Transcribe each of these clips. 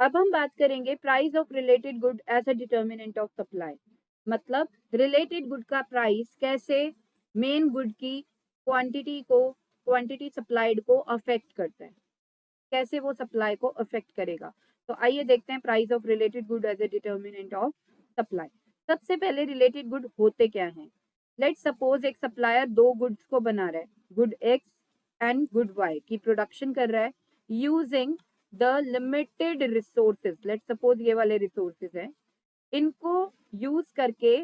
अब हम बात करेंगे price of related good as a determinant of supply. मतलब रिलेटेड गुड का प्राइस कैसे मेन गुड की क्वांटिटी सप्लाइड को अफेक्ट करता है, कैसे वो सप्लाई को अफेक्ट करेगा। तो आइए देखते हैं price of related good as a determinant of supply. सबसे पहले रिलेटेड गुड होते क्या हैं। लेट सपोज एक सप्लायर दो गुड्स को बना रहा है, good X and good Y की प्रोडक्शन कर रहा है using the limited resources. Let suppose ये वाले रिसोर्सेज हैं, इनको यूज करके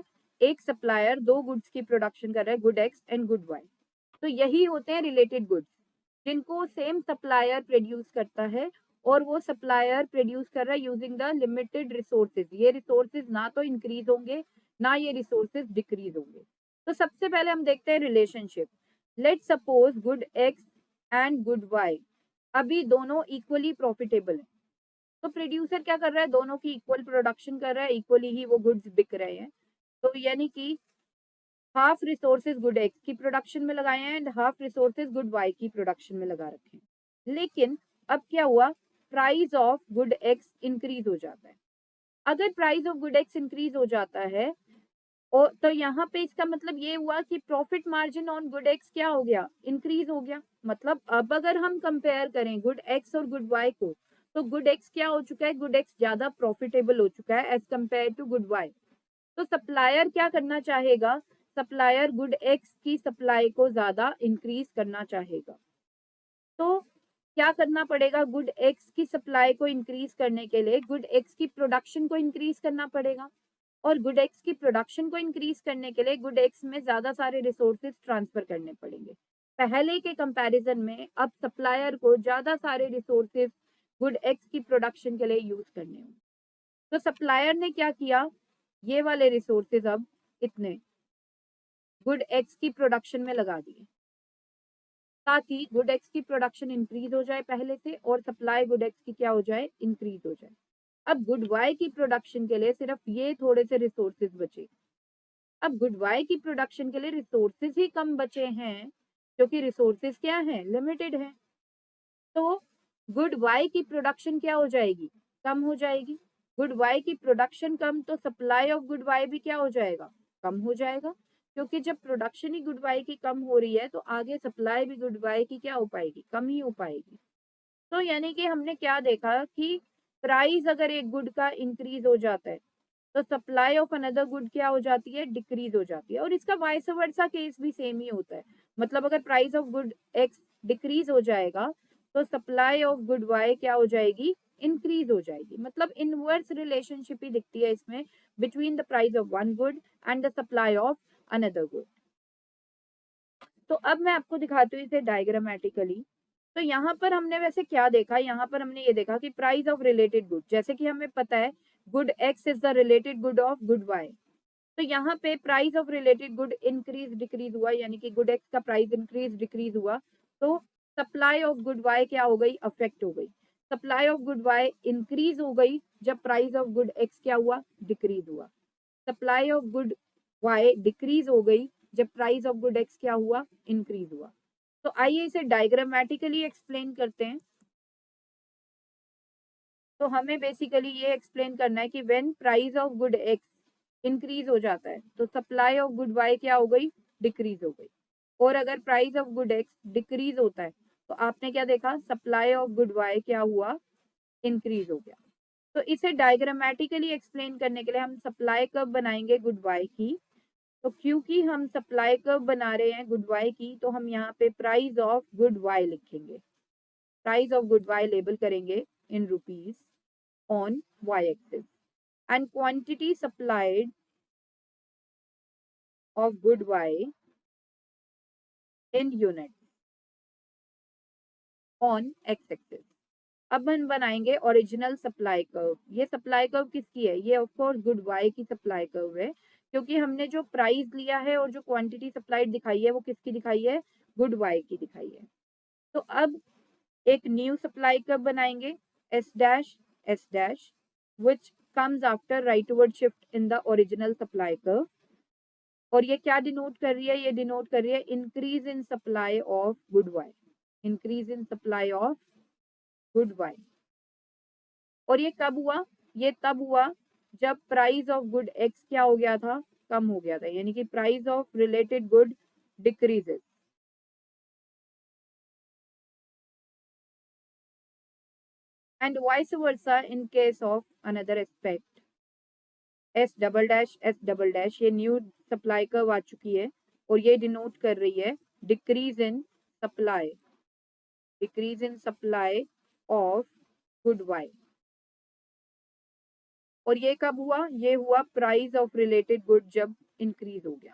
एक सप्लायर दो गुड्स की प्रोडक्शन कर रहा है, good X and good Y. तो यही होते हैं रिलेटेड गुड्स, जिनको सेम सप्लायर प्रोड्यूस करता है और वो सप्लायर प्रोड्यूस कर रहा है यूजिंग द लिमिटेड रिसोर्सेज। ये रिसोर्सेज ना तो इंक्रीज होंगे ना ये रिसोर्सेज डिक्रीज होंगे। तो सबसे पहले हम देखते हैं relationship. Let suppose good X and good Y अभी दोनों इक्वली प्रॉफिटेबल है। तो प्रोड्यूसर क्या कर रहा है, दोनों की इक्वल प्रोडक्शन कर रहा है, इक्वली ही वो गुड्स बिक रहे हैं। तो यानी कि हाफ रिसोर्सेज गुड एक्स की प्रोडक्शन में लगाए हैं and half resources good Y की प्रोडक्शन में लगा रखे हैं। लेकिन अब क्या हुआ, price of good X increase हो जाता है। अगर price of good X increase हो जाता है और तो यहाँ पे इसका मतलब ये हुआ कि profit margin on good x क्या हो गया, इंक्रीज हो गया। मतलब अब अगर हम कंपेयर करें गुड एक्स और गुड वाई को, तो गुड एक्स क्या हो चुका है, गुड एक्स ज्यादा प्रॉफिटेबल हो चुका है as compare to good Y. तो सप्लायर क्या करना चाहेगा, सप्लायर गुड एक्स की सप्लाई को ज्यादा इंक्रीज करना चाहेगा। तो क्या करना पड़ेगा, गुड एक्स की सप्लाई को इंक्रीज करने के लिए गुड एक्स की प्रोडक्शन को इंक्रीज करना पड़ेगा। और गुड एक्स की प्रोडक्शन को इंक्रीज करने के लिए गुड एक्स में ज्यादा सारे रिसोर्सेज ट्रांसफर करने पड़ेंगे। पहले के कंपैरिजन में अब सप्लायर को ज्यादा सारे रिसोर्सेज गुड एक्स की प्रोडक्शन के लिए यूज करने होंगे। तो सप्लायर ने क्या किया, ये वाले रिसोर्सेज अब इतने गुड एक्स की प्रोडक्शन में लगा दिए ताकि गुड एक्स की प्रोडक्शन इंक्रीज हो जाए पहले से और सप्लाई गुड एक्स की क्या हो जाए, इंक्रीज हो जाए। अब गुड वाई की प्रोडक्शन के लिए सिर्फ ये थोड़े से रिसोर्सेज बचे। अब गुड वाई की प्रोडक्शन के लिए रिसोर्सेज ही कम बचे हैं क्योंकि रिसोर्सेज क्या है, लिमिटेड है। तो गुड वाई की प्रोडक्शन क्या हो जाएगी, कम हो जाएगी। गुड वाई की प्रोडक्शन कम तो सप्लाई ऑफ गुड वाई भी क्या हो जाएगा, कम हो जाएगा। क्योंकि जब प्रोडक्शन ही गुड वाई की कम हो रही है तो आगे सप्लाई भी गुड वाई की क्या हो पाएगी, कम ही हो पाएगी। तो यानी कि हमने क्या देखा कि प्राइस अगर एक गुड का इंक्रीज हो जाता है तो सप्लाई ऑफ अनदर गुड क्या हो जाती है, डिक्रीज हो जाती है। और इसका वाइस वर्सा केस भी सेम ही होता है। मतलब अगर price of good x decrease हो जाएगा तो सप्लाई ऑफ गुड वाई क्या हो जाएगी, इंक्रीज हो जाएगी। मतलब इनवर्स रिलेशनशिप ही दिखती है इसमें between the price of one good and the supply of another good. तो अब मैं आपको दिखाती हूँ इसे डायग्रामेटिकली। तो यहाँ पर हमने वैसे क्या देखा, यहाँ पर हमने ये देखा कि प्राइस ऑफ रिलेटेड गुड, जैसे कि हमें पता है good X is the related good of good Y. तो यहाँ पे price of related good increase decrease हुआ, यानी कि गुड एक्स का प्राइस इंक्रीज डिक्रीज हुआ। तो सप्लाई ऑफ गुड वाई क्या हो गई, अफेक्ट हो गई। Supply of good Y increase हो गई जब प्राइस ऑफ गुड एक्स क्या हुआ, डिक्रीज हुआ। Supply of good Y decrease हो गई जब प्राइस ऑफ गुड एक्स क्या हुआ, इंक्रीज हुआ। तो आइए इसे डायग्रामेटिकली एक्सप्लेन करते हैं। तो हमें बेसिकली ये एक्सप्लेन करना है कि when price of good X increase हो जाता है तो सप्लाई ऑफ गुड वाई क्या हो गई, डिक्रीज हो गई। और अगर price of good x decrease होता है तो आपने क्या देखा, सप्लाई ऑफ गुड वाई क्या हुआ, इंक्रीज हो गया। तो इसे डायग्रामेटिकली एक्सप्लेन करने के लिए हम सप्लाई कर्व बनाएंगे गुड वाई की। तो क्योंकि हम सप्लाई कर्व बना रहे हैं गुड वाई की तो हम यहाँ पे प्राइस ऑफ गुड वाई लिखेंगे। Price of good Y label करेंगे in rupees on y-axis and quantity supplied of good y in units on x-axis। अब हम बनाएंगे ओरिजिनल सप्लाई कर्व। ये सप्लाई कर्व किसकी है, ये ऑफ कोर्स गुड वाई की सप्लाई कर्व है क्योंकि हमने जो प्राइस लिया है और जो क्वांटिटी सप्लाइड दिखाई है वो किसकी दिखाई है, गुड वाई की दिखाई है। तो अब एक न्यू सप्लाई कर्व बनाएंगे S dash which comes after rightward shift in the original supply curve। और ये क्या डिनोट कर रही है, ये डिनोट कर रही है increase in supply of good Y, increase in supply of good Y. और ये कब हुआ, ये तब हुआ जब प्राइस ऑफ गुड एक्स क्या हो गया था, कम हो गया था, यानी कि price of related good decreases. And vice versa in case of another aspect, S double dash ये न्यू सप्लाई कर्व आ चुकी है और ये डिनोट कर रही है decrease in supply, decrease in supply of good Y. और ये कब हुआ, ये हुआ प्राइस ऑफ रिलेटेड गुड जब इंक्रीज हो गया।